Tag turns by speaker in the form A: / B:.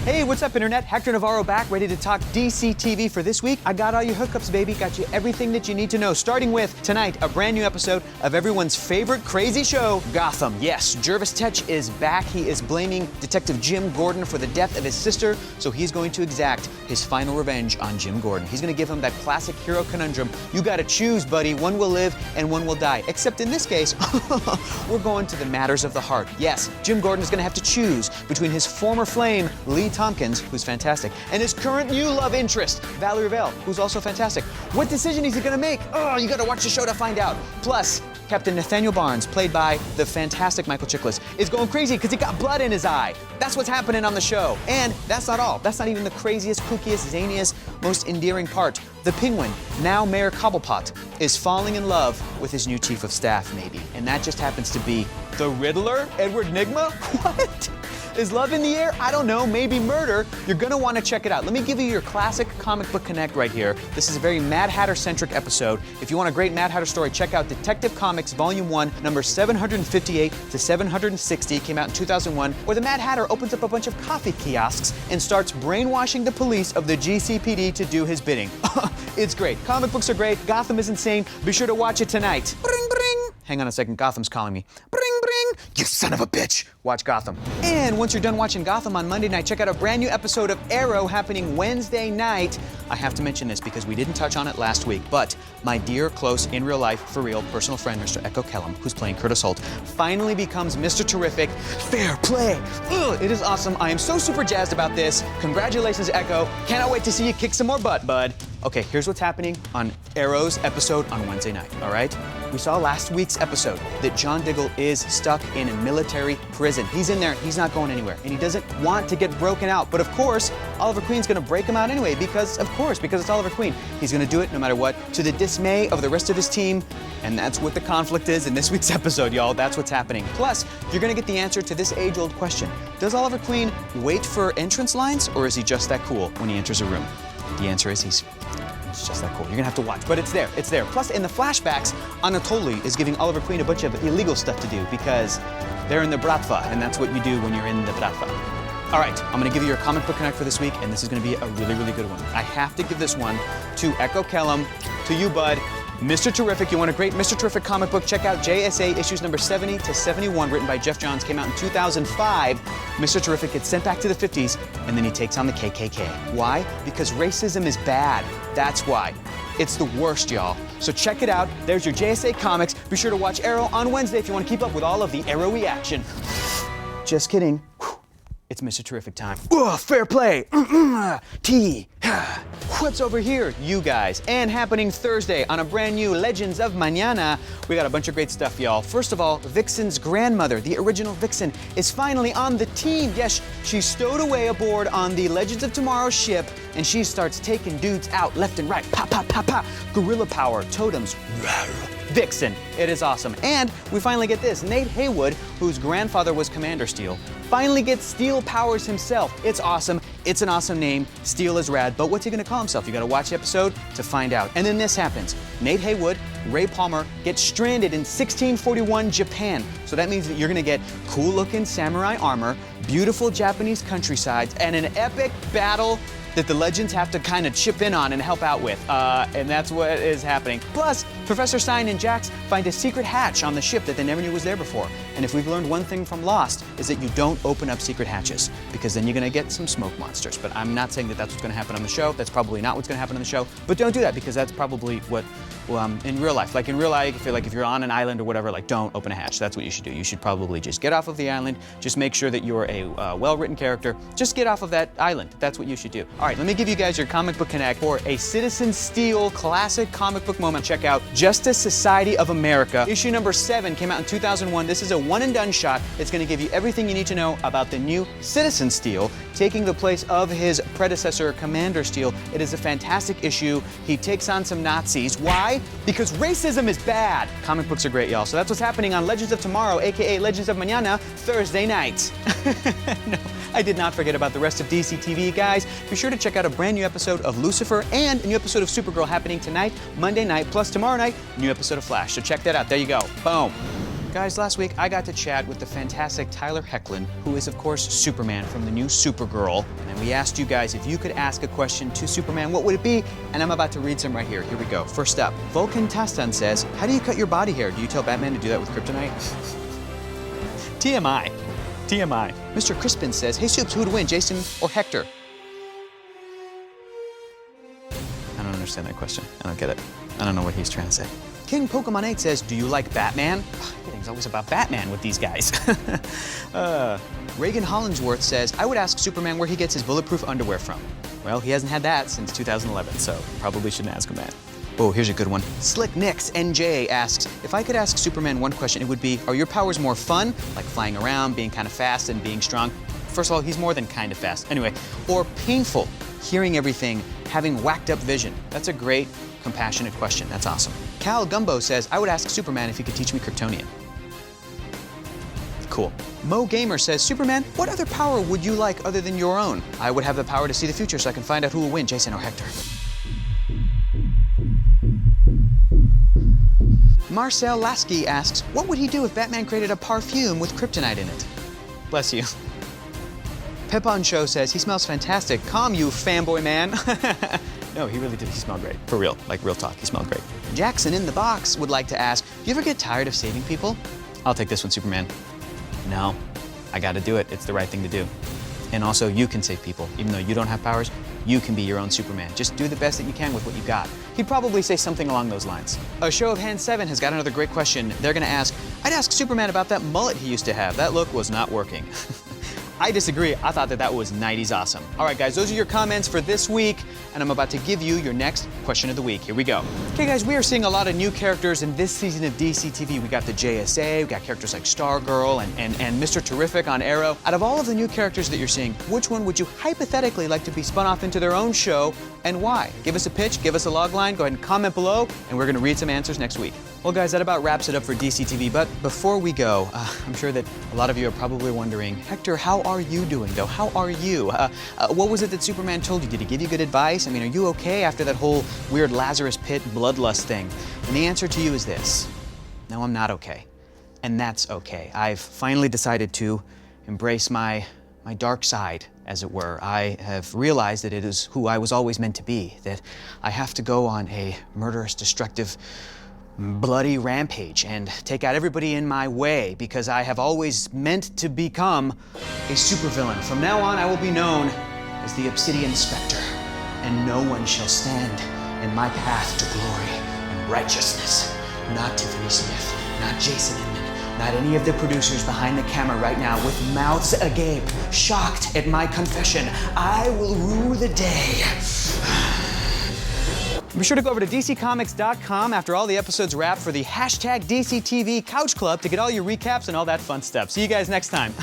A: Hey, what's up, Internet? Hector Navarro back, ready to talk DCTV for this week. I got all your hookups, baby. Got you everything that you need to know. Starting with, tonight, a brand new episode of everyone's favorite crazy show, Gotham. Yes, Jervis Tetch is back. He is blaming Detective Jim Gordon for the death of his sister, so he's going to exact his final revenge on Jim Gordon. He's going to give him that classic hero conundrum. You got to choose, buddy. One will live and one will die. Except in this case, we're going to the matters of the heart. Yes, Jim Gordon is going to have to choose between his former flame, Lee Tompkins, who's fantastic, and his current new love interest, Valerie Vale, who's also fantastic. What decision is he gonna make? Oh, you gotta watch the show to find out. Plus, Captain Nathaniel Barnes, played by the fantastic Michael Chiklis, is going crazy because he got blood in his eye. That's what's happening on the show. And that's not all. That's not even the craziest, kookiest, zaniest, most endearing part. The Penguin, now Mayor Cobblepot, is falling in love with his new chief of staff, maybe. And that just happens to be the Riddler, Edward Nygma? What? Is love in the air? I don't know, maybe murder. You're gonna wanna check it out. Let me give you your classic Comic Book Connect right here. This is a very Mad Hatter-centric episode. If you want a great Mad Hatter story, check out Detective Comics Volume 1, number 758 to 760, came out in 2001, where the Mad Hatter opens up a bunch of coffee kiosks and starts brainwashing the police of the GCPD to do his bidding. It's great. Comic books are great. Gotham is insane. Be sure to watch it tonight. Bring, bring. Hang on a second, Gotham's calling me. Bring, bring. You son of a bitch. Watch Gotham. And once you're done watching Gotham on Monday night, check out a brand new episode of Arrow happening Wednesday night. I have to mention this because we didn't touch on it last week, but my dear, close, in real life, for real, personal friend, Mr. Echo Kellum, who's playing Curtis Holt, finally becomes Mr. Terrific. Fair play. Ugh, it is awesome. I am so super jazzed about this. Congratulations, Echo. Cannot wait to see you kick some more butt, bud. Okay, here's what's happening on Arrow's episode on Wednesday night, all right? We saw last week's episode that John Diggle is stuck in a military prison. He's in there, he's not going anywhere, and he doesn't want to get broken out. But of course, Oliver Queen's gonna break him out anyway, because it's Oliver Queen. He's gonna do it no matter what, to the dismay of the rest of his team, and that's what the conflict is in this week's episode, y'all. That's what's happening. Plus, you're gonna get the answer to this age-old question. Does Oliver Queen wait for entrance lines, or is he just that cool when he enters a room? The answer is it's just that cool. You're gonna have to watch, but it's there, it's there. Plus, in the flashbacks, Anatoly is giving Oliver Queen a bunch of illegal stuff to do because they're in the Bratva, and that's what you do when you're in the Bratva. All right, I'm gonna give you your Comic Book Connect for this week, and this is gonna be a really, really good one. I have to give this one to Echo Kellum, to you, bud. Mr. Terrific, you want a great Mr. Terrific comic book? Check out JSA issues number 70 to 71, written by Jeff Johns, came out in 2005. Mr. Terrific gets sent back to the 50s, and then he takes on the KKK. Why? Because racism is bad. That's why. It's the worst, y'all. So check it out. There's your JSA Comics. Be sure to watch Arrow on Wednesday if you want to keep up with all of the Arrow-y action. Just kidding. It's Mr. Terrific time. Ugh, fair play. T. What's over here, you guys? And happening Thursday on a brand new Legends of Mañana, we got a bunch of great stuff, y'all. First of all, Vixen's grandmother, the original Vixen, is finally on the team. Yes, she's stowed away aboard on the Legends of Tomorrow ship, and she starts taking dudes out left and right. Pa, pa, pa, pa. Gorilla power, totems. Vixen. It is awesome. And we finally get this. Nate Haywood, whose grandfather was Commander Steel, finally gets Steel powers himself. It's awesome. It's an awesome name. Steel is rad. But what's he going to call himself? You got to watch the episode to find out. And then this happens. Nate Haywood, Ray Palmer, gets stranded in 1641 Japan. So that means that you're going to get cool-looking samurai armor, beautiful Japanese countrysides, and an epic battle that the Legends have to kind of chip in on and help out with. And that's what is happening. Plus, Professor Stein and Jax find a secret hatch on the ship that they never knew was there before. And if we've learned one thing from Lost, is that you don't open up secret hatches, because then you're gonna get some smoke monsters. But I'm not saying that that's what's gonna happen on the show. That's probably not what's gonna happen on the show. But don't do that, because that's probably what, in real life. Like in real life, if you're on an island or whatever, like don't open a hatch. That's what you should do. You should probably just get off of the island. Just make sure that you're a well-written character. Just get off of that island. That's what you should do. All right, let me give you guys your Comic Book Connect for a Citizen Steel classic comic book moment. Check out Justice Society of America. Issue number 7 came out in 2001. This is a one-and-done shot. It's going to give you everything you need to know about the new Citizen Steel, taking the place of his predecessor, Commander Steel. It is a fantastic issue. He takes on some Nazis. Why? Because racism is bad. Comic books are great, y'all. So that's what's happening on Legends of Tomorrow, aka Legends of Mañana, Thursday night. No, I did not forget about the rest of DCTV, guys. Be sure to check out a brand new episode of Lucifer and a new episode of Supergirl happening tonight, Monday night, plus tomorrow night, new episode of Flash. So check that out. There you go. Boom. Guys, last week I got to chat with the fantastic Tyler Hoechlin, who is, of course, Superman from the new Supergirl. And we asked you guys if you could ask a question to Superman, what would it be? And I'm about to read some right here. Here we go. First up, Vulcan Tastan says, how do you cut your body hair? Do you tell Batman to do that with kryptonite? TMI. TMI. Mr. Crispin says, hey, Soups, who would win, Jason or Hector? I don't understand that question. I don't get it. I don't know what he's trying to say. King Pokemon 8 says, do you like Batman? Everything's always about Batman with these guys. Reagan Hollingsworth says, I would ask Superman where he gets his bulletproof underwear from. Well, he hasn't had that since 2011, so probably shouldn't ask him that. Oh, here's a good one. Slick Nix NJ asks, if I could ask Superman one question, it would be, are your powers more fun, like flying around, being kind of fast, and being strong? First of all, he's more than kind of fast. Anyway, or painful, hearing everything, having whacked up vision? That's a great, compassionate question. That's awesome. Cal Gumbo says, I would ask Superman if he could teach me Kryptonian. Cool. Mo Gamer says, Superman, what other power would you like other than your own? I would have the power to see the future so I can find out who will win, Jason or Hector. Marcel Lasky asks, what would he do if Batman created a perfume with kryptonite in it? Bless you. Pepon Show says, he smells fantastic. Calm you, fanboy man. No, he really did. He smelled great. For real. Like, real talk. He smelled great. Jackson in the Box would like to ask, do you ever get tired of saving people? I'll take this one, Superman. No, I gotta do it. It's the right thing to do. And also, you can save people. Even though you don't have powers, you can be your own Superman. Just do the best that you can with what you got. He'd probably say something along those lines. A Show of Hands 7 has got another great question. They're gonna ask, I'd ask Superman about that mullet he used to have. That look was not working. I disagree. I thought that was 90s awesome. All right, guys, those are your comments for this week, and I'm about to give you your next question of the week. Here we go. Okay, guys, we are seeing a lot of new characters in this season of DCTV. We got the JSA, we got characters like Stargirl and Mr. Terrific on Arrow. Out of all of the new characters that you're seeing, which one would you hypothetically like to be spun off into their own show, and why? Give us a pitch, give us a log line, go ahead and comment below, and we're gonna read some answers next week. Well, guys, that about wraps it up for DCTV, but before we go, I'm sure that a lot of you are probably wondering, Hector, how are you doing, though? How are you? What was it that Superman told you? Did he give you good advice? I mean, are you okay after that whole weird Lazarus Pit bloodlust thing? And the answer to you is this. No, I'm not okay. And that's okay. I've finally decided to embrace my dark side, as it were. I have realized that it is who I was always meant to be, that I have to go on a murderous, destructive, bloody rampage and take out everybody in my way because I have always meant to become a supervillain. From now on, I will be known as the Obsidian Spectre, and no one shall stand in my path to glory and righteousness. Not Tiffany Smith, not Jason Inman, not any of the producers behind the camera right now with mouths agape, shocked at my confession. I will rue the day. Be sure to go over to DCComics.com after all the episodes wrap for the #DCTV Couch Club to get all your recaps and all that fun stuff. See you guys next time.